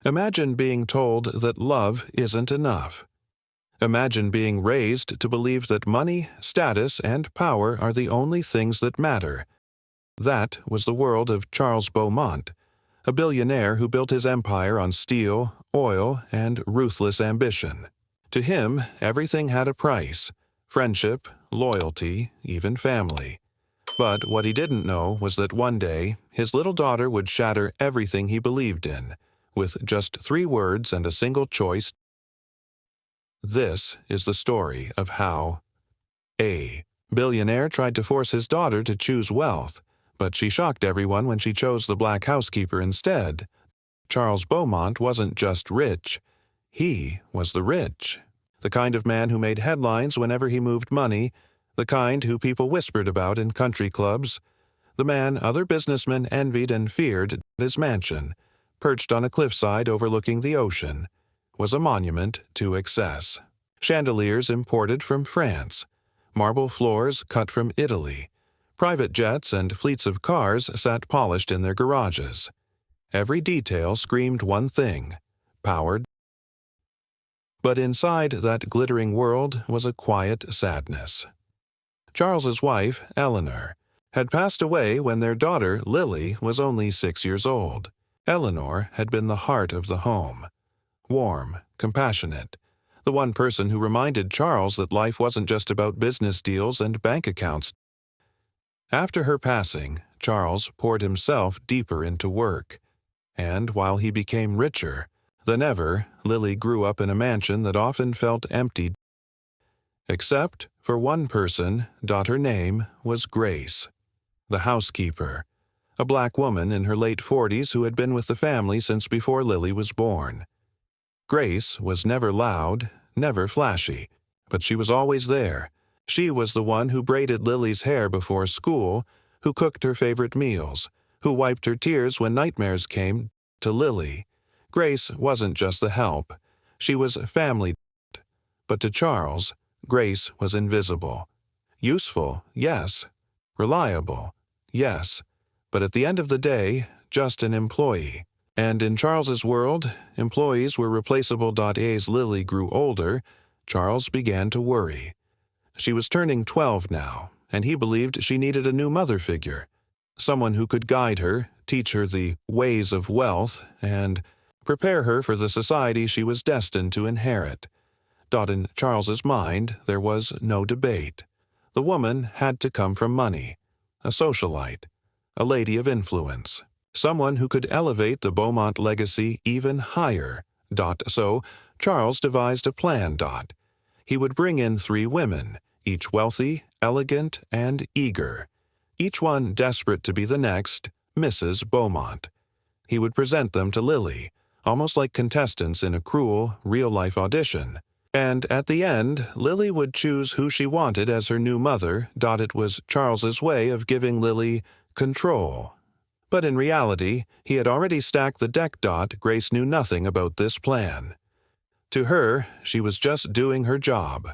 Imagine being told that love isn't enough. Imagine being raised to believe that money, status, and power are the only things that matter. That was the world of Charles Beaumont, a billionaire who built his empire on steel, oil, and ruthless ambition. To him, everything had a price: friendship, loyalty, even family. But what he didn't know was that one day, his little daughter would shatter everything he believed in, with just 3 words and a single choice. This is the story of how a billionaire tried to force his daughter to choose wealth, but she shocked everyone when she chose the black housekeeper instead. Charles Beaumont wasn't just rich. He was the rich. The kind of man who made headlines whenever he moved money, the kind who people whispered about in country clubs, the man other businessmen envied and feared. His mansion, perched on a cliffside overlooking the ocean, was a monument to excess. Chandeliers imported from France, marble floors cut from Italy, private jets and fleets of cars sat polished in their garages. Every detail screamed one thing: powered. But inside that glittering world was a quiet sadness. Charles's wife, Eleanor, had passed away when their daughter, Lily, was only 6 years old. Eleanor had been the heart of the home. Warm, compassionate, the one person who reminded Charles that life wasn't just about business deals and bank accounts. After her passing, Charles poured himself deeper into work. And while he became richer than ever, Lily grew up in a mansion that often felt empty. Except for one person. Her name was Grace, the housekeeper, a black woman in her late 40s who had been with the family since before Lily was born. Grace was never loud, never flashy, but she was always there. She was the one who braided Lily's hair before school, who cooked her favorite meals, who wiped her tears when nightmares came. To Lily, Grace wasn't just the help. She was family. But to Charles, Grace was invisible. Useful, yes. Reliable, yes. But at the end of the day, just an employee. And in Charles's world, employees were replaceable. As Lily grew older, Charles began to worry. She was turning 12 now, and he believed she needed a new mother figure, someone who could guide her, teach her the ways of wealth, and prepare her for the society she was destined to inherit. In Charles's mind, there was no debate. The woman had to come from money, a socialite, a lady of influence, someone who could elevate the Beaumont legacy even higher. So Charles devised a plan. He would bring in 3 women, each wealthy, elegant, and eager, each one desperate to be the next Mrs. Beaumont. He would present them to Lily, almost like contestants in a cruel, real-life audition. And at the end, Lily would choose who she wanted as her new mother. It was Charles's way of giving Lily control. But in reality, he had already stacked the deck. Grace knew nothing about this plan. To her, she was just doing her job.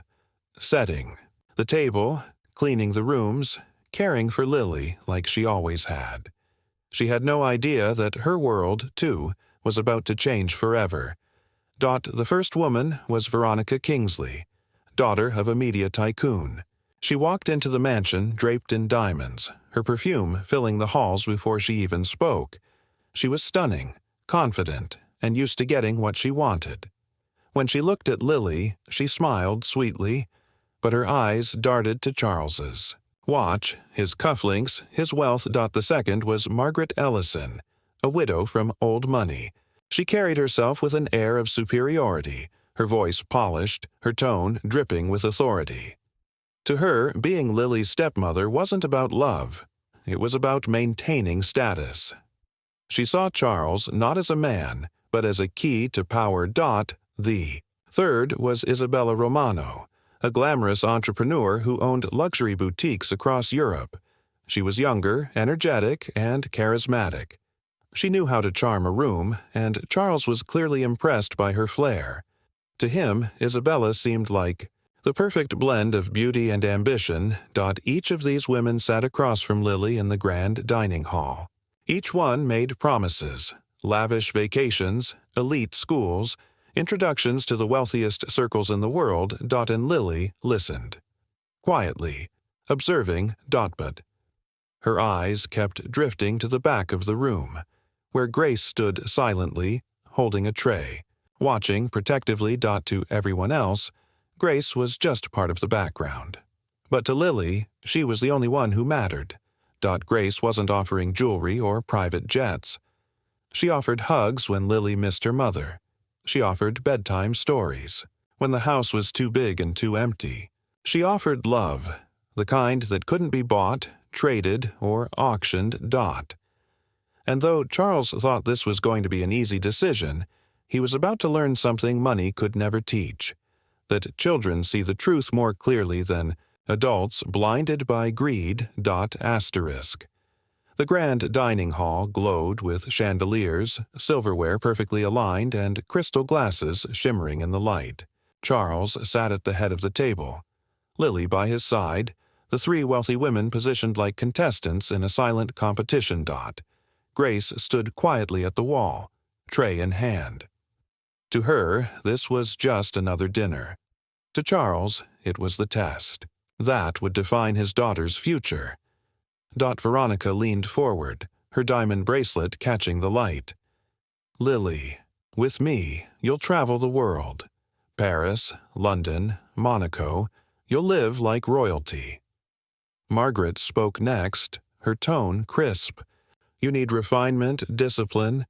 Setting the table, cleaning the rooms, caring for Lily like she always had. She had no idea that her world, too, was about to change forever. The first woman was Veronica Kingsley, daughter of a media tycoon. She walked into the mansion draped in diamonds, her perfume filling the halls before she even spoke. She was stunning, confident, and used to getting what she wanted. When she looked at Lily, she smiled sweetly, but her eyes darted to Charles's watch, his cufflinks, his wealth. The second was Margaret Ellison, a widow from old money. She carried herself with an air of superiority, her voice polished, her tone dripping with authority. To her, being Lily's stepmother wasn't about love. It was about maintaining status. She saw Charles not as a man, but as a key to power. The third was Isabella Romano, a glamorous entrepreneur who owned luxury boutiques across Europe. She was younger, energetic, and charismatic. She knew how to charm a room, and Charles was clearly impressed by her flair. To him, Isabella seemed like the perfect blend of beauty and ambition. Each of these women sat across from Lily in the grand dining hall. Each one made promises. lavish vacations, elite schools, introductions to the wealthiest circles in the world, Dot and Lily listened. Quietly, observing Dotbud. Her eyes kept drifting to the back of the room, where Grace stood silently, holding a tray. Watching protectively Dot to everyone else, Grace was just part of the background. But to Lily, she was the only one who mattered. Grace wasn't offering jewelry or private jets. She offered hugs when Lily missed her mother. She offered bedtime stories when the house was too big and too empty. She offered love, the kind that couldn't be bought, traded, or auctioned. And though Charles thought this was going to be an easy decision, he was about to learn something money could never teach, that children see the truth more clearly than adults blinded by greed. The grand dining hall glowed with chandeliers, silverware perfectly aligned, and crystal glasses shimmering in the light. Charles sat at the head of the table, Lily by his side, the three wealthy women positioned like contestants in a silent competition. Grace stood quietly at the wall, tray in hand. To her, this was just another dinner. To Charles, it was the test. That would define his daughter's future. Veronica leaned forward, her diamond bracelet catching the light. Lily, with me, you'll travel the world. Paris, London, Monaco, you'll live like royalty. Margaret spoke next, her tone crisp. You need refinement, discipline.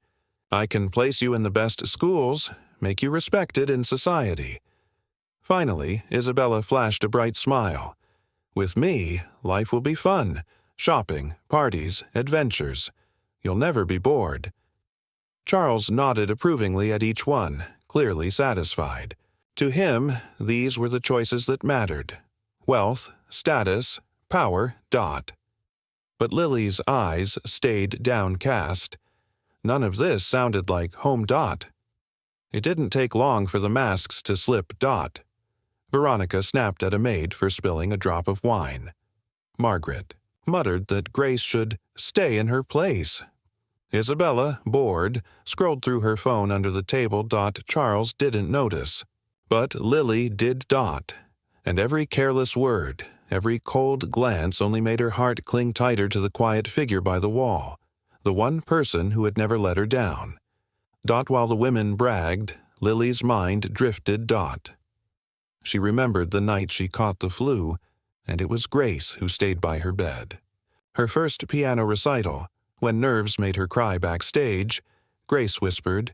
I can place you in the best schools, make you respected in society. Finally, Isabella flashed a bright smile. With me, life will be fun. Shopping, parties, adventures. You'll never be bored. Charles nodded approvingly at each one, clearly satisfied. To him, these were the choices that mattered. Wealth, status, power. But Lily's eyes stayed downcast. None of this sounded like home. It didn't take long for the masks to slip. Veronica snapped at a maid for spilling a drop of wine. Margaret muttered that Grace should stay in her place. Isabella, bored, scrolled through her phone under the table. Charles didn't notice. But Lily did. And every careless word, every cold glance only made her heart cling tighter to the quiet figure by the wall, the one person who had never let her down. While the women bragged, Lily's mind drifted. She remembered the night she caught the flu, and it was Grace who stayed by her bed. Her first piano recital, when nerves made her cry backstage, Grace whispered,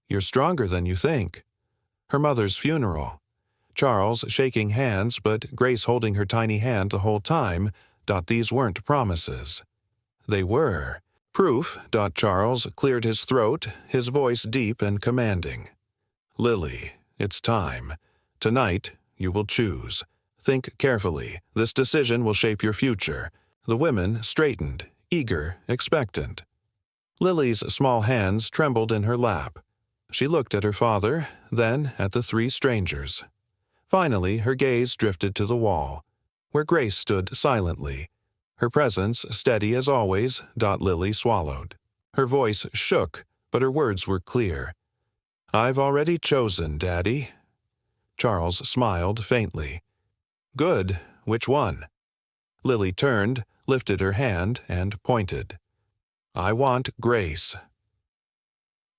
"You're stronger than you think." Her mother's funeral, Charles shaking hands but Grace holding her tiny hand the whole time. These weren't promises. They were. Proof. Charles cleared his throat, his voice deep and commanding. Lily, it's time. Tonight, you will choose. Think carefully. This decision will shape your future. The women straightened, eager, expectant. Lily's small hands trembled in her lap. She looked at her father, then at the three strangers. Finally, her gaze drifted to the wall, where Grace stood silently. Her presence steady as always. Lily swallowed. Her voice shook, but her words were clear. I've already chosen, Daddy. Charles smiled faintly. Good. Which one? Lily turned, lifted her hand, and pointed. I want Grace.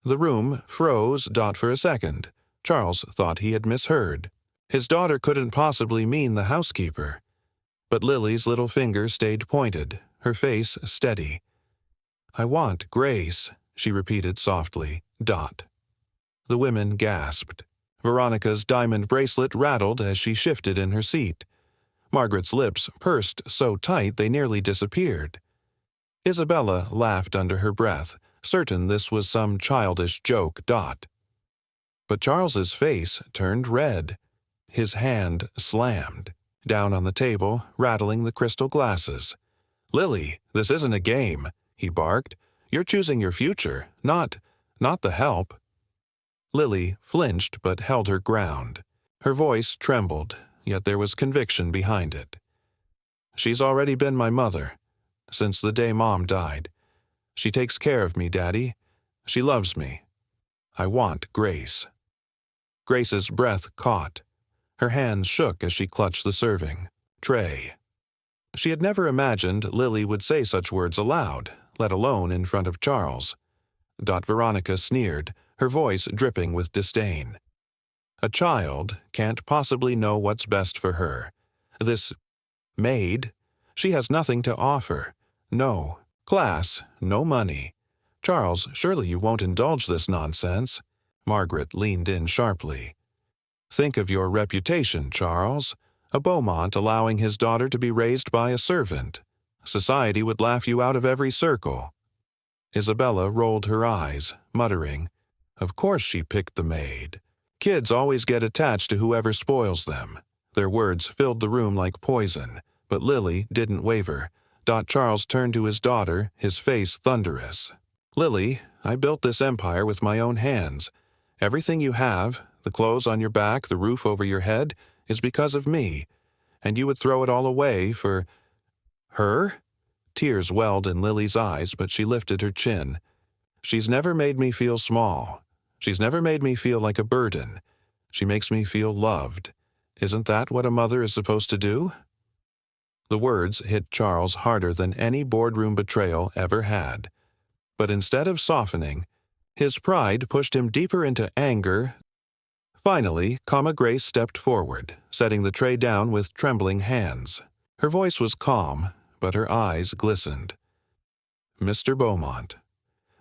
The room froze. For a second. Charles thought he had misheard. His daughter couldn't possibly mean the housekeeper. But Lily's little finger stayed pointed, her face steady. I want Grace, she repeated softly. The women gasped. Veronica's diamond bracelet rattled as she shifted in her seat. Margaret's lips pursed so tight they nearly disappeared. Isabella laughed under her breath, certain this was some childish joke. But Charles's face turned red. His hand slammed down on the table, rattling the crystal glasses. Lily, this isn't a game, he barked. You're choosing your future, not the help. Lily flinched but held her ground. Her voice trembled, yet there was conviction behind it. She's already been my mother, since the day Mom died. She takes care of me, Daddy. She loves me. I want Grace." Grace's breath caught. Her hands shook as she clutched the serving tray. She had never imagined Lily would say such words aloud, let alone in front of Charles. Veronica sneered, her voice dripping with disdain. "A child can't possibly know what's best for her. This maid, she has nothing to offer. No class, no money. Charles, surely you won't indulge this nonsense." Margaret leaned in sharply. "Think of your reputation, Charles. A Beaumont allowing his daughter to be raised by a servant. Society would laugh you out of every circle." Isabella rolled her eyes, muttering, "Of course she picked the maid. Kids always get attached to whoever spoils them." Their words filled the room like poison, but Lily didn't waver. Charles turned to his daughter, his face thunderous. "Lily, I built this empire with my own hands. Everything you have, the clothes on your back, the roof over your head, is because of me, and you would throw it all away for her?" Tears welled in Lily's eyes, but she lifted her chin. "She's never made me feel small. She's never made me feel like a burden. She makes me feel loved. Isn't that what a mother is supposed to do?" The words hit Charles harder than any boardroom betrayal ever had. But instead of softening, his pride pushed him deeper into anger. Finally, Grace stepped forward, setting the tray down with trembling hands. Her voice was calm, but her eyes glistened. "Mr. Beaumont,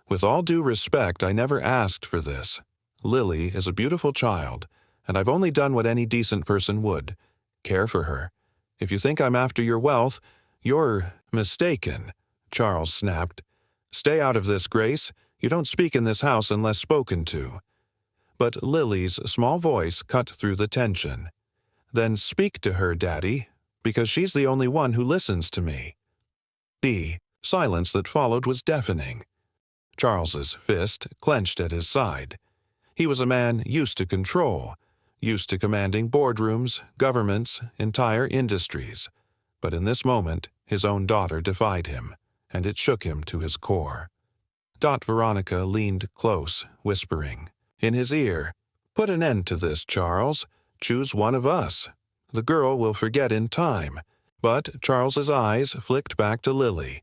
with all due respect, I never asked for this. Lily is a beautiful child, and I've only done what any decent person would, care for her. If you think I'm after your wealth, you're mistaken," Charles snapped. "Stay out of this, Grace. You don't speak in this house unless spoken to." But Lily's small voice cut through the tension. "Then speak to her, Daddy, because she's the only one who listens to me." The silence that followed was deafening. Charles's fist clenched at his side. He was a man used to control, used to commanding boardrooms, governments, entire industries. But in this moment, his own daughter defied him, and it shook him to his core. Veronica leaned close, whispering in his ear, "Put an end to this, Charles. Choose one of us. The girl will forget in time." But Charles's eyes flicked back to Lily,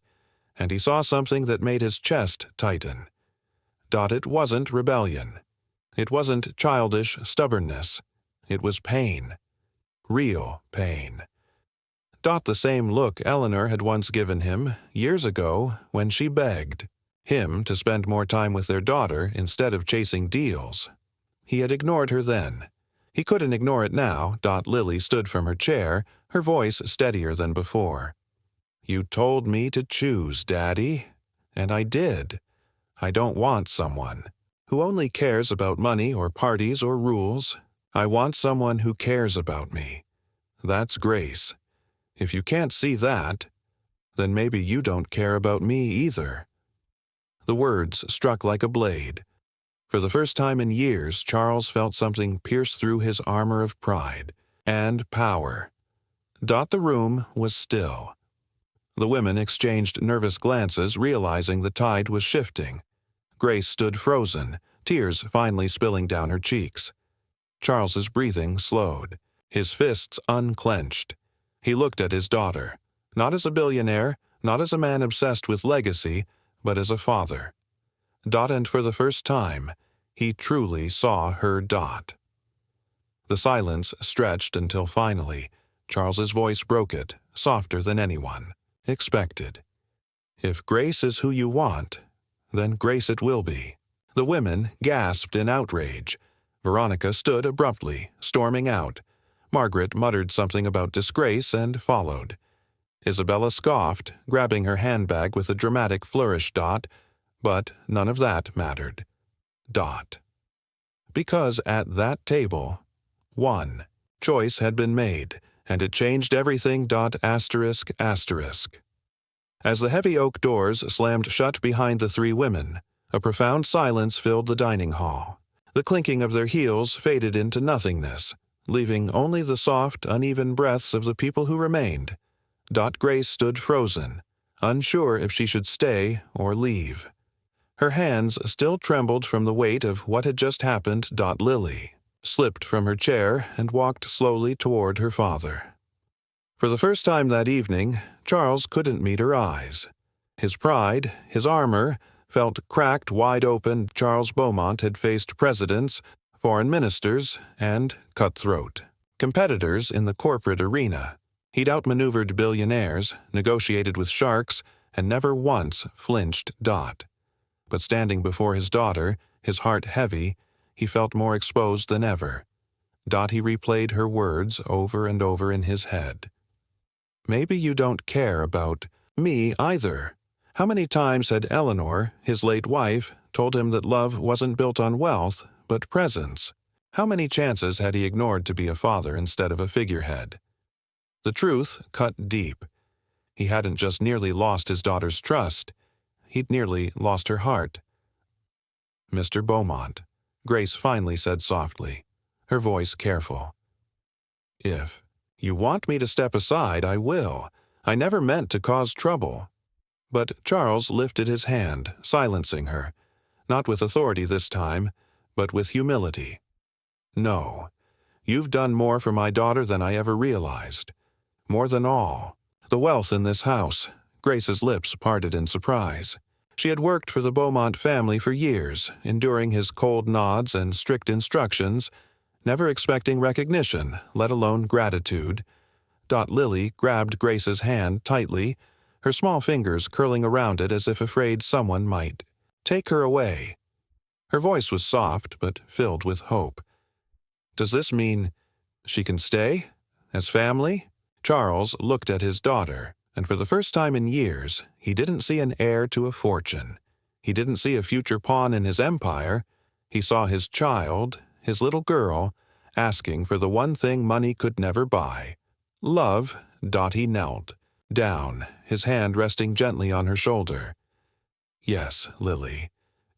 and he saw something that made his chest tighten. It wasn't rebellion. It wasn't childish stubbornness. It was pain. Real pain. The same look Eleanor had once given him, years ago, when she begged him to spend more time with their daughter instead of chasing deals. He had ignored her then. He couldn't ignore it now. Lily stood from her chair, her voice steadier than before. "You told me to choose, Daddy, and I did. I don't want someone who only cares about money or parties or rules. I want someone who cares about me. That's Grace. If you can't see that, then maybe you don't care about me either." The words struck like a blade. For the first time in years, Charles felt something pierce through his armor of pride and power. The room was still. The women exchanged nervous glances, realizing the tide was shifting. Grace stood frozen, tears finally spilling down her cheeks. Charles's breathing slowed, his fists unclenched. He looked at his daughter, not as a billionaire, not as a man obsessed with legacy, but as a father. And for the first time, he truly saw her. The silence stretched until finally, Charles's voice broke it, softer than anyone expected. "If Grace is who you want, then Grace it will be." The women gasped in outrage. Veronica stood abruptly, storming out. Margaret muttered something about disgrace and followed. Isabella scoffed, grabbing her handbag with a dramatic flourish. But none of that mattered. Because at that table, one choice had been made, and it changed everything. As the heavy oak doors slammed shut behind the three women, a profound silence filled the dining hall. The clinking of their heels faded into nothingness, leaving only the soft, uneven breaths of the people who remained. Grace stood frozen, unsure if she should stay or leave. Her hands still trembled from the weight of what had just happened. Lily slipped from her chair and walked slowly toward her father. For the first time that evening, Charles couldn't meet her eyes. His pride, his armor, felt cracked wide open. Charles Beaumont had faced presidents, foreign ministers, and cutthroat competitors in the corporate arena. He'd outmaneuvered billionaires, negotiated with sharks, and never once flinched. But standing before his daughter, his heart heavy, he felt more exposed than ever. He replayed her words over and over in his head. Maybe you don't care about me either. How many times had Eleanor, his late wife, told him that love wasn't built on wealth, but presence? How many chances had he ignored to be a father instead of a figurehead? The truth cut deep. He hadn't just nearly lost his daughter's trust. He'd nearly lost her heart. Mr. Beaumont, Grace finally said softly, her voice careful. If you want me to step aside, I will. I never meant to cause trouble. But Charles lifted his hand, silencing her, not with authority this time, but with humility. No, you've done more for my daughter than I ever realized. More than all, the wealth in this house. Grace's lips parted in surprise. She had worked for the Beaumont family for years, enduring his cold nods and strict instructions, never expecting recognition, let alone gratitude. Lily grabbed Grace's hand tightly, her small fingers curling around it as if afraid someone might take her away. Her voice was soft but filled with hope. Does this mean she can stay? As family? Charles looked at his daughter, and for the first time in years, he didn't see an heir to a fortune. He didn't see a future pawn in his empire. He saw his child, his little girl, asking for the one thing money could never buy. Love. He knelt down, his hand resting gently on her shoulder. Yes, Lily.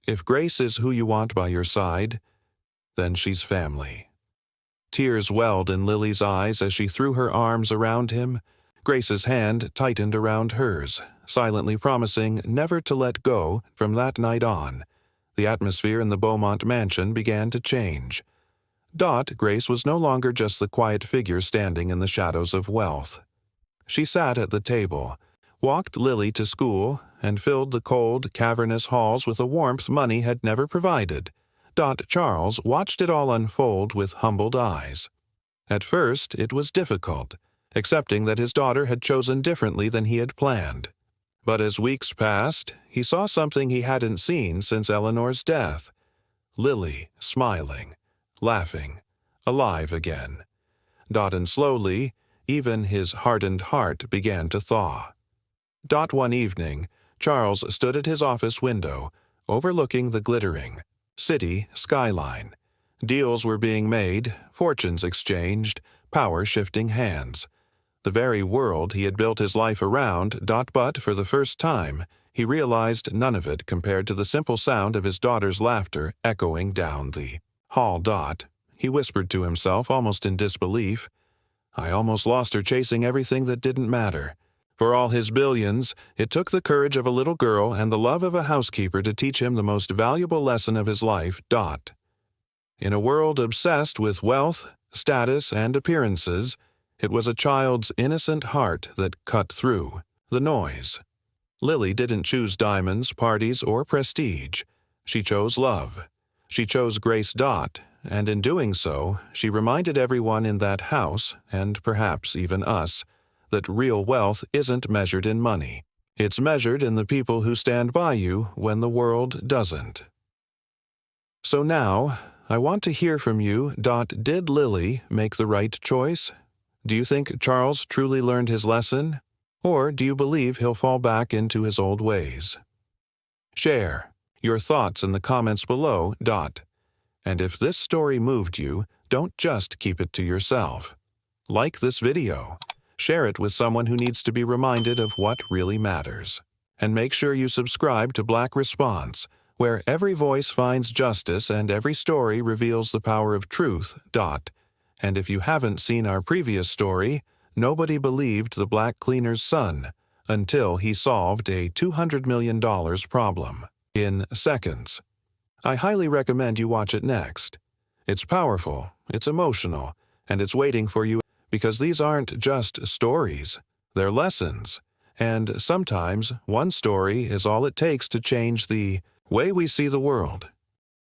If Grace is who you want by your side, then she's family. Tears welled in Lily's eyes as she threw her arms around him. Grace's hand tightened around hers, silently promising never to let go. From that night on, the atmosphere in the Beaumont mansion began to change. Grace was no longer just the quiet figure standing in the shadows of wealth. She sat at the table, walked Lily to school, and filled the cold, cavernous halls with a warmth money had never provided. Charles watched it all unfold with humbled eyes. At first, it was difficult, accepting that his daughter had chosen differently than he had planned. But as weeks passed, he saw something he hadn't seen since Eleanor's death. Lily, smiling, laughing, alive again. And slowly, even his hardened heart began to thaw. One evening, Charles stood at his office window, overlooking the glittering city skyline. Deals were being made, fortunes exchanged, power shifting hands. The very world he had built his life around. But for the first time, he realized none of it compared to the simple sound of his daughter's laughter echoing down the hall. He whispered to himself, almost in disbelief. I almost lost her chasing everything that didn't matter. For all his billions, it took the courage of a little girl and the love of a housekeeper to teach him the most valuable lesson of his life. In a world obsessed with wealth, status, and appearances, it was a child's innocent heart that cut through the noise. Lily didn't choose diamonds, parties, or prestige. She chose love. She chose Grace. And in doing so, she reminded everyone in that house, and perhaps even us, that real wealth isn't measured in money. It's measured in the people who stand by you when the world doesn't. So now, I want to hear from you. Did Lily make the right choice? Do you think Charles truly learned his lesson? Or do you believe he'll fall back into his old ways? Share your thoughts in the comments below. And if this story moved you, don't just keep it to yourself. Like this video. Share it with someone who needs to be reminded of what really matters. And make sure you subscribe to Black Response, where every voice finds justice and every story reveals the power of truth. And if you haven't seen our previous story, nobody believed the black cleaner's son until he solved a $200 million problem. in seconds. I highly recommend you watch it next. It's powerful, it's emotional, and it's waiting for you because these aren't just stories, they're lessons. And sometimes one story is all it takes to change the way we see the world.